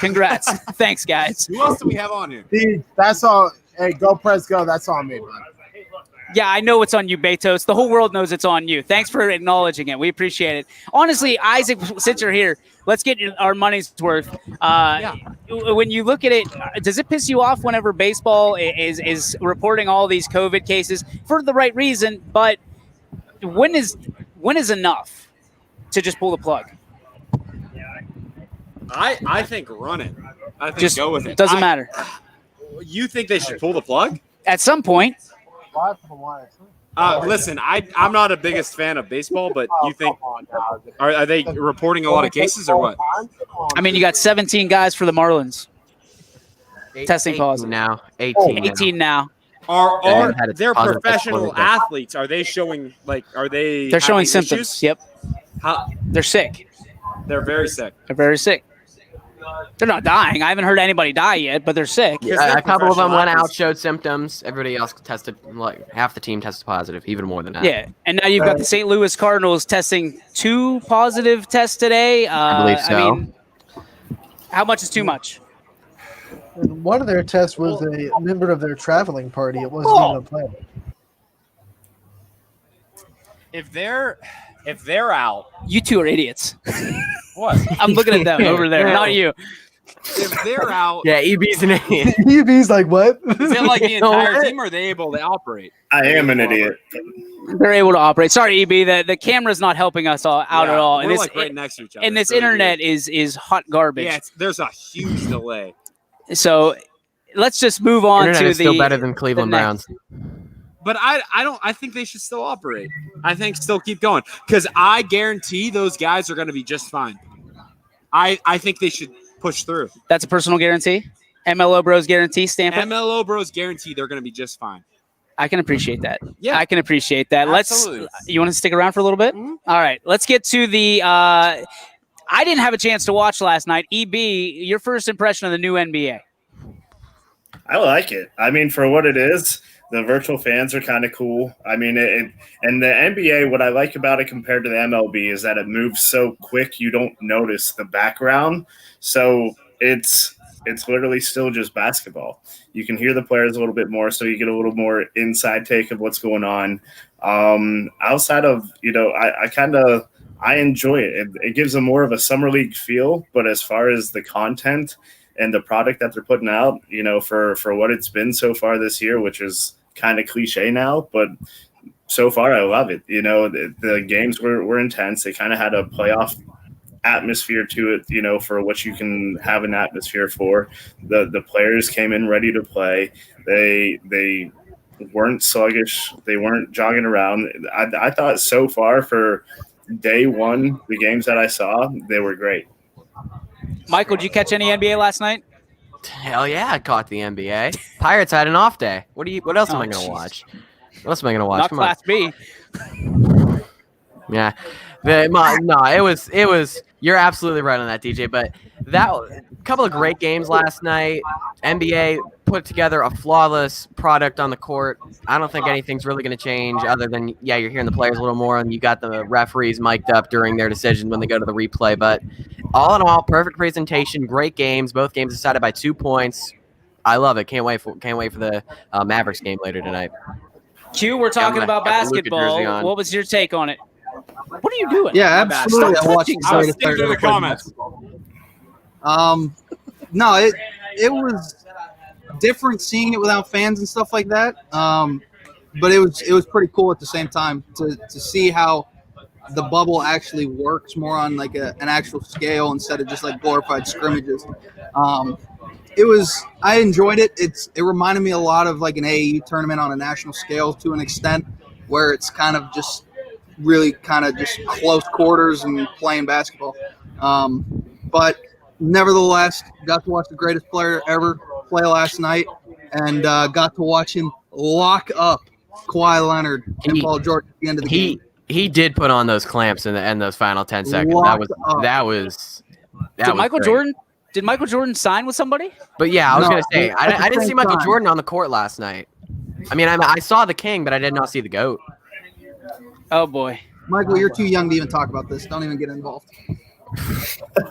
congrats. Thanks, guys. Who else do we have on here? Steve, that's all. Hey, go press go. That's on me, bud. Yeah, I know it's on you, Betos. The whole world knows it's on you. Thanks for acknowledging it. We appreciate it. Honestly, Isaac, since you're here, let's get our money's worth. When you look at it, does it piss you off whenever baseball is reporting all these COVID cases for the right reason? But when is enough to just pull the plug? I think run it. I think Just go with it. doesn't matter. You think they should pull the plug? At some point, Listen, I'm not a biggest fan of baseball, but you think are they reporting a lot of cases or what? I mean, you got 17 guys for the Marlins testing 18 positive. now. 18. 18 now. Are And had a they're positive professional test. athletes? Are they showing are they? They're showing having symptoms. issues? Yep. How, They're sick. they're very sick. They're very sick. They're not dying. I haven't heard anybody die yet, but they're sick. Because they're A couple of them professional went out, athletes. showed symptoms. Everybody else tested, like half the team tested positive, even more than that. Yeah, and now you've got the St. Louis Cardinals testing 2 positive tests today. I believe so. I mean, how much is too much? And one of their tests was a member of their traveling party. It wasn't even a plan. If they're out, You two are idiots. what? I'm looking at them over there, not you. If they're out, Yeah, EB's an idiot. EB's like, what? is it like the entire team, or are they able to operate? I am an idiot. They're able to operate. Sorry, EB, the camera's not helping us out Yeah, at all. We're And this, like right next to each other. and this It's really internet is hot garbage. weird. Yeah, there's a huge delay. So let's just move on Internet to is still the. better than Cleveland the next- Browns. But I think they should still operate. I think still keep going because I guarantee those guys are going to be just fine. I think they should push through. That's a personal guarantee. MLO Bros guarantee, Stanford. MLO Bros guarantee they're going to be just fine. I can appreciate that. Yeah. I can appreciate that. Absolutely. You want to stick around for a little bit? Mhm. All right. Let's get to the. I didn't have a chance to watch last night. EB, your first impression of the new NBA. I like it. I mean, for what it is, the virtual fans are kind of cool. I mean, and the NBA, what I like about it compared to the MLB is that it moves so quick you don't notice the background. So it's literally still just basketball. You can hear the players a little bit more, so you get a little more inside take of what's going on. Outside of, I enjoy it. It gives them more of a summer league feel, but as far as the content and the product that they're putting out, for what it's been so far this year, which is kind of cliche now, but so far I love it. The games were intense. They kind of had a playoff atmosphere to it, for what you can have an atmosphere for. The players came in ready to play. They weren't sluggish. They weren't jogging around. I thought so far for day one, the games that I saw, they were great. Michael, did you catch any NBA last night? Hell yeah, I caught the NBA. Pirates had an off day. What else am Oh, I gonna jeez. watch? What else am I gonna watch? Not Come on. Class B. Yeah. No, it was you're absolutely right on that, DJ. But that couple of great games last night. NBA put together a flawless product on the court. I don't think anything's really going to change other than, you're hearing the players a little more, and you got the referees mic'd up during their decisions when they go to the replay. But all in all, perfect presentation, great games. Both games decided by 2 points. I love it. Can't wait for the Mavericks game later tonight. Q, we're talking about got the Luka jersey basketball. on. What was your take on it? What are you doing? Yeah, My bad. absolutely. Stop I watched touching the I was greatest thinking player through to the ever play comments. basketball. No, it was different seeing it without fans and stuff like that. But it was pretty cool at the same time to see how the bubble actually works more on like an actual scale instead of just like glorified scrimmages. I enjoyed it. It reminded me a lot of like an AAU tournament on a national scale to an extent, where it's kind of just really kind of just close quarters and playing basketball. But nevertheless, got to watch the greatest player ever play last night, and got to watch him lock up Kawhi Leonard and Paul George at the end of the game. He did put on those clamps in those final 10 seconds. That was Did Michael Jordan sign with somebody? But yeah, I was No, gonna say I didn't see Michael Jordan on the court last night. I mean, I saw the King, but I did not see the GOAT. Oh boy. Michael, you're too young to even talk about this. Don't even get involved.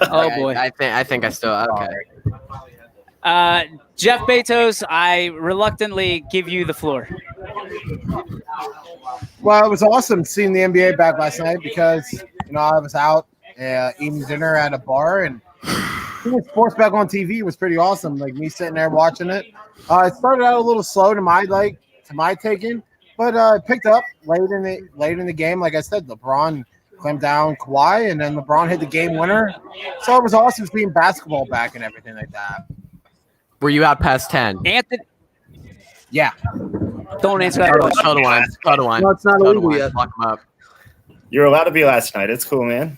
Oh boy. I think I still okay. Jeff Bezos, I reluctantly give you the floor. Well, it was awesome seeing the NBA back last night because I was out eating dinner at a bar, and seeing sports back on TV was pretty awesome. Like me sitting there watching it. It started out a little slow to my taking, but it picked up late in the game. Like I said, LeBron clamped down Kawhi, and then LeBron hit the game winner. So it was awesome seeing basketball back and everything like that. Were you out past 10? Anthony, Yeah. don't answer that question. Cut a wine. No, it's not illegal yet. Lock him up. You're allowed to be last night. It's cool, man.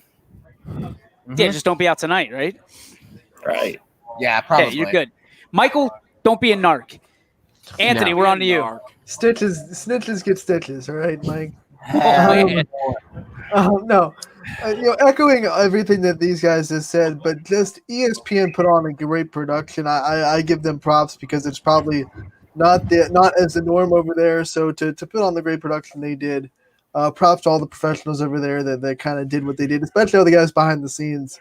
Yeah, just don't be out tonight, right? Right. Yeah, probably. Okay, you're good. Michael, don't be a narc. Anthony, No. we're on to you. Snitches get stitches. All right, Mike. Oh, man. No, echoing everything that these guys have said, but just ESPN put on a great production. I give them props because it's probably not as the norm over there. So to put on the great production they did, props to all the professionals over there that kind of did what they did, especially all the guys behind the scenes.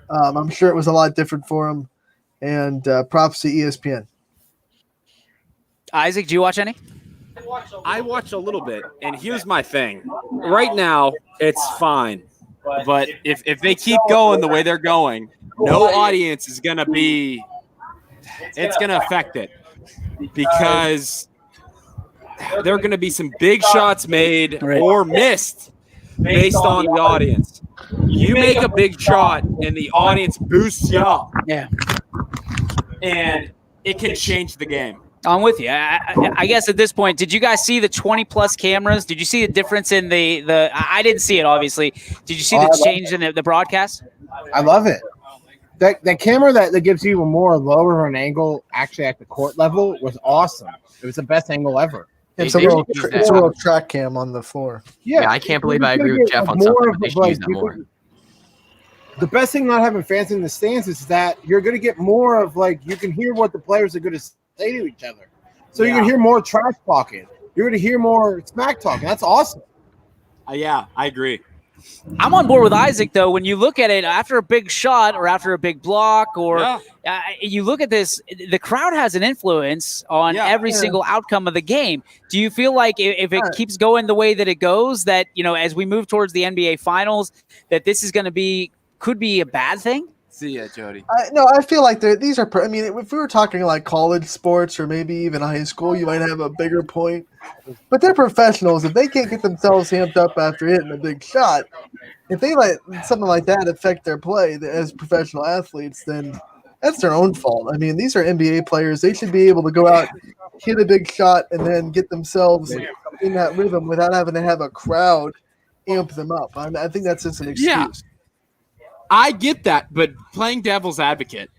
I'm sure it was a lot different for them, and props to ESPN. Isaac, do you watch any? I watched a little bit, and here's my thing. Right now, it's fine. But if they keep going the way they're going, no audience is going to be – it's going to affect it because there are going to be some big shots made or missed based on the audience. You make a big shot, and the audience boosts you up. Yeah. And it can change the game. I'm with you. I guess at this point, did you guys see the 20-plus cameras? Did you see the difference in the I didn't see it, obviously. Did you see the change in the broadcast? I love it. That camera that gives you a more lower an angle actually at the court level was awesome. It was the best angle ever. It's a little track cam on the floor. Yeah, I can't believe I agree with Jeff on something, but they should use that more. The best thing not having fans in the stands is that you're going to get more of you can hear what the players are going to say to each other. So you're going to hear more trash talking. You're going to hear more smack talking. That's awesome. Yeah, I agree. I'm on board with Isaac, though. When you look at it after a big shot or after a big block or you look at this, the crowd has an influence on every single outcome of the game. Do you feel like if it keeps going the way that it goes, that, as we move towards the NBA Finals, that this is going to could be a bad thing? See ya, Jody. No, I feel like these are. I mean, if we were talking like college sports or maybe even high school, you might have a bigger point. But they're professionals. If they can't get themselves amped up after hitting a big shot, if they let something like that affect their play as professional athletes, then that's their own fault. I mean, these are NBA players. They should be able to go out, hit a big shot, and then get themselves in that rhythm without having to have a crowd amp them up. I think that's just an excuse. Yeah. I get that, but playing devil's advocate,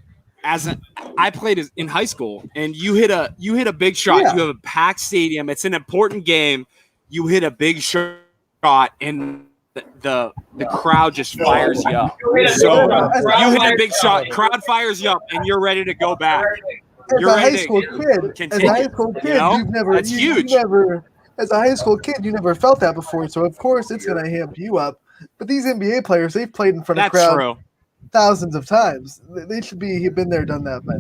I played in high school, and you hit a big shot. Yeah. You have a packed stadium. It's an important game. You hit a big shot, and the crowd just fires you up. So you hit a big shot, crowd fires you up, and you're ready to go back. As a high school kid, you've never. That's huge. As a high school kid, you never felt that before. So of course it's going to amp you up. But these NBA players, they've played in front of That's crowd true. thousands of times. They should be been there, done that by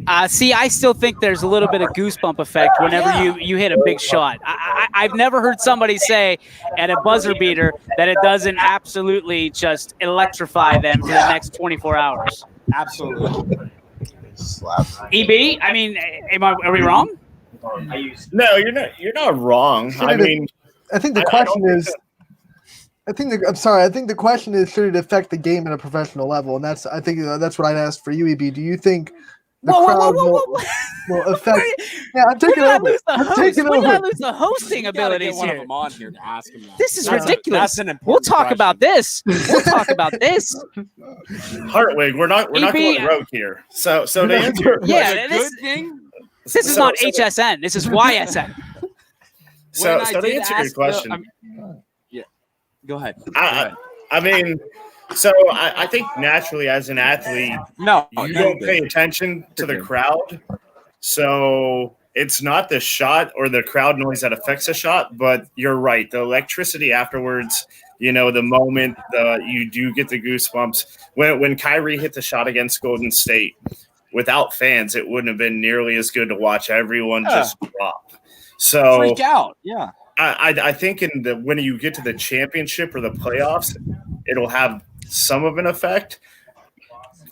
now. See, I still think there's a little bit of goosebump effect whenever you hit a big shot. I've never heard somebody say at a buzzer beater that it doesn't absolutely just electrify them for the next 24 hours. Absolutely. EB, I mean, are we wrong? No, you're not wrong. I mean, I think the question is. I think the question is, should it affect the game at a professional level? And I think that's what I'd ask for you, EB. Do you think the crowd will affect? Yeah, I'm taking over. We gotta lose the hosting abilities one of here. them on here to ask him that. This is ridiculous. That's an We'll important talk question. about this. We'll talk about this. Hartwig, we're not going rogue here. So the answer. Yeah, good thing. this is not HSN. This is YSN. So When I to did answer your ask question, Go ahead. I mean, so I think naturally as an athlete, No, you don't pay attention to the crowd. So it's not the shot or the crowd noise that affects a shot, but you're right. The electricity afterwards, the moment you do get the goosebumps. When Kyrie hit the shot against Golden State, without fans, it wouldn't have been nearly as good to watch everyone just drop. So freak out. Yeah. I think when you get to the championship or the playoffs, it'll have some of an effect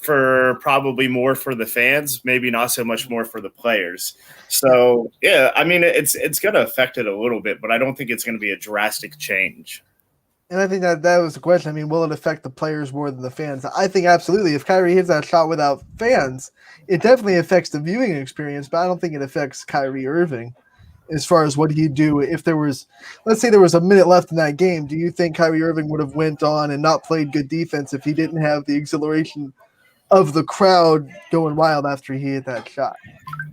for probably more for the fans, maybe not so much more for the players. So, yeah, I mean, it's going to affect it a little bit, but I don't think it's going to be a drastic change. And I think that was the question. I mean, will it affect the players more than the fans? I think absolutely. If Kyrie hits that shot without fans, it definitely affects the viewing experience, but I don't think it affects Kyrie Irving. As far as what he'd do if let's say there was a minute left in that game, do you think Kyrie Irving would have went on and not played good defense if he didn't have the exhilaration of the crowd going wild after he hit that shot?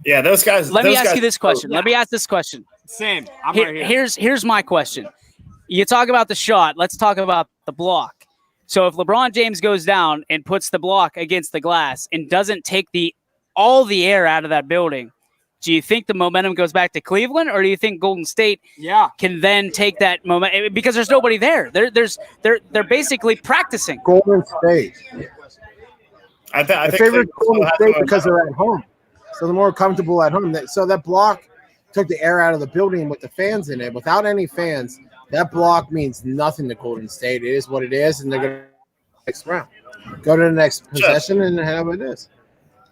Yeah, those guys. Let me ask you this question. Let me ask this question. Same. I'm right here. Here's my question. You talk about the shot. Let's talk about the block. So if LeBron James goes down and puts the block against the glass and doesn't take all the air out of that building, do you think the momentum goes back to Cleveland, or do you think Golden State can then take that momentum because there's nobody there? They're basically practicing. Golden State. I think favorite Golden State because they're at home, so they're more comfortable at home. So that block took the air out of the building with the fans in it. Without any fans, that block means nothing to Golden State. It is what it is, and they're going to next round. Go to the next possession and have it is.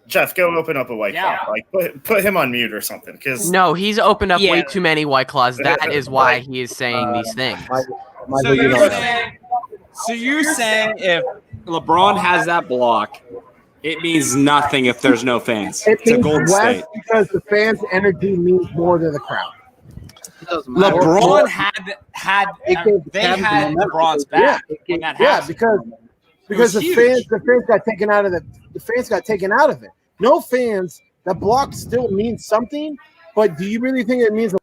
Jeff, go open up a White Claw. Like put him on mute or something. Because No, he's opened up way too many White Claws. That is why he is saying these things. So you're saying if LeBron has that block, it means nothing if there's no fans. It to means Golden less State. because the fans' energy means more than the crowd. LeBron had LeBron's back when that happened. because the fans got taken out of the fans got taken out of it. No fans, that block still means something, but do you really think it means?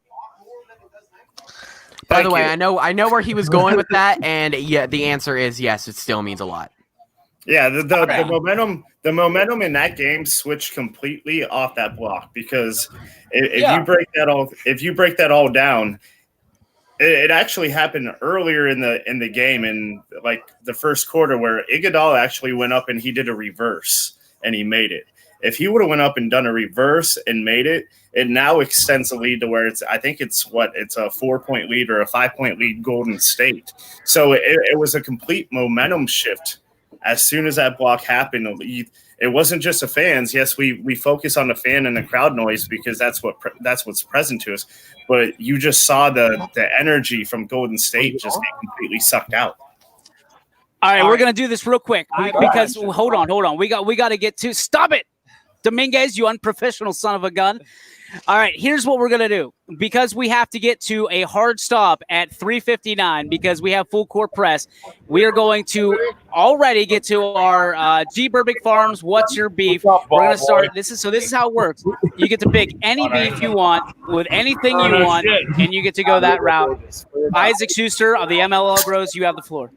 By the way, I know where he was going with that, and yeah, the answer is yes. It still means a lot. Yeah, the momentum in that game switched completely off that block because if you break that all down, it actually happened earlier in the game in like the first quarter where Iguodala actually went up and he did a reverse and he made it. If he would have went up and done a reverse and made it, it now extends the lead to where it's a 4-point lead or a 5-point lead Golden State. So it was a complete momentum shift as soon as that block happened, it wasn't just the fans. Yes, we focus on the fan and the crowd noise because that's what's present to us. But you just saw the energy from Golden State just get completely sucked out. All right, we're gonna do this real quick because hold on. We got to get to stop it, Dominguez, you unprofessional son of a gun. All right, here's what we're gonna do because we have to get to a hard stop at 3:59 because we have full court press. We are going to already get to our G. Burbick Farms. What's your beef? We're gonna start. This is how it works. You get to pick any beef you want with anything you want, and you get to go that route. Isaac Schuster of the MLO Bros, you have the floor.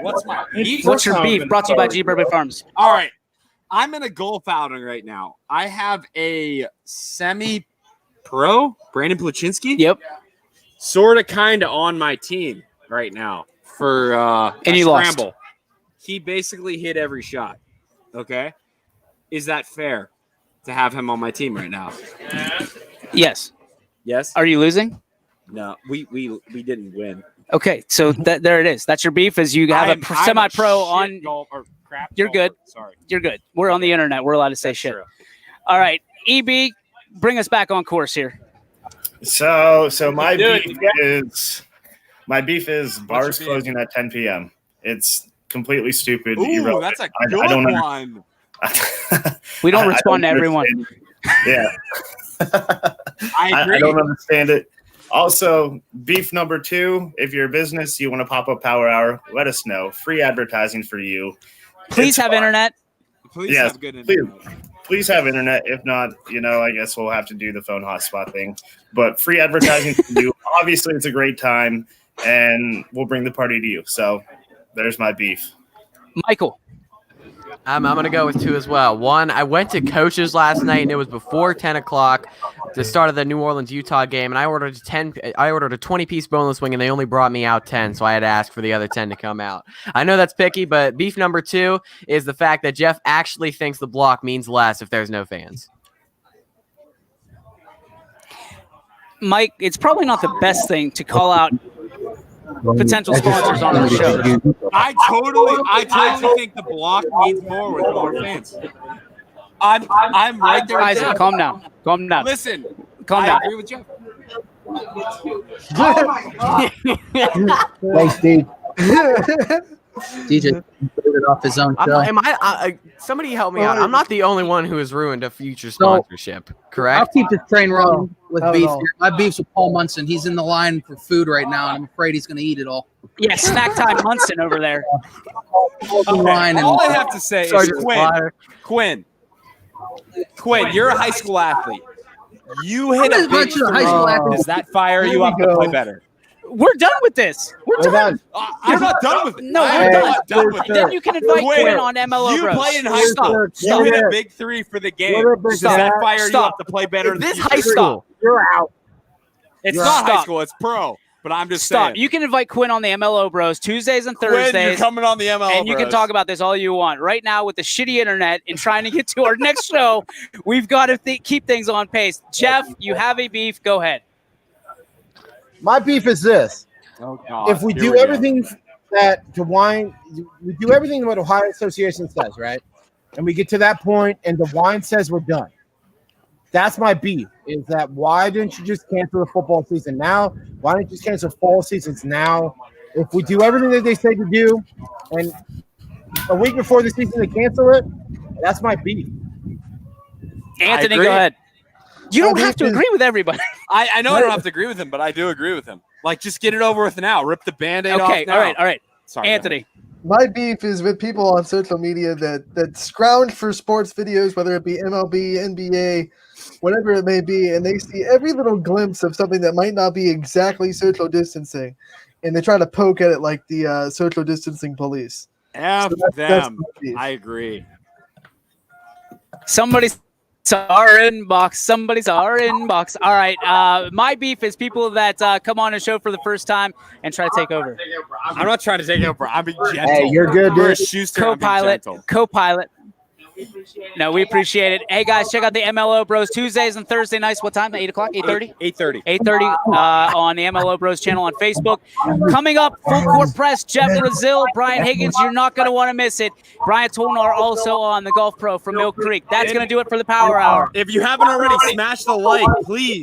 What's my beef? What's your beef? Brought to you by G. Burbick Farms. All right. I'm in a golf outing right now. I have a semi-pro, Brandon Pluchinski. Yep. Sort of kind of on my team right now for and you scramble. lost. He basically hit every shot. Okay. Is that fair to have him on my team right now? Yes. Yes. Are you losing? No, we didn't win. Okay, so there it is. That's your beef. Is you have a semi-pro on. You're good. Sorry. You're good. We're on the internet. We're allowed to say shit. True. All right, EB, bring us back on course here. So my beef is bars closing at 10 p.m. It's completely stupid. Ooh, that's a good one. We don't respond to everyone. Yeah. I agree. I don't understand it. Also, beef number 2, if you're a business, you want to pop up Power Hour, let us know. Free advertising for you. Please have internet. Please have good internet. Please have internet. If not, I guess we'll have to do the phone hotspot thing. But free advertising for you. Obviously, it's a great time, and we'll bring the party to you. So there's my beef. Michael. I'm going to go with 2 as well. 1, I went to Coach's last night, and it was before 10 o'clock, the start of the New Orleans-Utah game, and I ordered a 20-piece boneless wing, and they only brought me out 10, so I had to ask for the other 10 to come out. I know that's picky, but beef number 2 is the fact that Jeff actually thinks the block means less if there's no fans. Mike, it's probably not the best thing to call out potential sponsors on our show. I totally think the block needs more with more fans. I'm right there. Isaac, calm down. Calm down. Listen, calm down. I agree with Jeff. Thanks, Steve. DJ put it off his own show. Somebody help me out. I'm not the only one who has ruined a future sponsorship, correct? I'll keep the train rolling with beef here. My beef's with Paul Munson. He's in the line for food right now, and I'm afraid he's going to eat it all. Yeah, snack time Munson over there. All I have to say is Quinn, you're a high school athlete. You hit a big three. Does that fire you up to play better? We're done with this. We're done. I'm not done with it. No, we're not done with it. Then you can invite Quinn on MLO You Bros. play in high school. You hit a big 3 for the game. Does that fire you up to play better? This high school. You're out. It's not high school. It's pro. But I'm just saying. You can invite Quinn on the MLO Bros Tuesdays and Thursdays. Quinn, you're coming on the MLO and you can talk about this all you want. Right now, with the shitty internet and trying to get to our next show, we've got to keep things on pace. Jeff, you have a beef. Go ahead. My beef is this. Oh, God. If we do everything we do everything what Ohio Association says, right? And we get to that point and the wine says we're done. That's my beef, is that why didn't you just cancel the football season now? Why didn't you just cancel fall seasons now? If we do everything that they say to do, and a week before the season they cancel it, that's my beef. Anthony, go ahead. You don't have to agree with everybody. I know I don't have to agree with him, but I do agree with him. Like, just get it over with now. Rip the Band-Aid off now. All right. Sorry, Anthony. My beef is with people on social media that scrounge for sports videos, whether it be MLB, NBA, whatever it may be, and they see every little glimpse of something that might not be exactly social distancing, and they try to poke at it like the social distancing police. F them. I agree. Somebody's our inbox. Somebody's our inbox. All right. My beef is people that come on a show for the first time and try to take over. I'm not trying to take over. I'm being gentle. Hey, you're good, dude. Schuster, Co-pilot. No, we appreciate it. Hey, guys, check out the MLO Bros Tuesdays and Thursday nights. What time? 8 o'clock? 8:30? 8:30. 8:30 on the MLO Bros channel on Facebook. Coming up, Full Court Press, Jeff Brazil, Brian Higgins. You're not going to want to miss it. Brian Tolnar also on the Golf Pro from Mill Creek. That's going to do it for the Power Hour. If you haven't already, smash the like, please.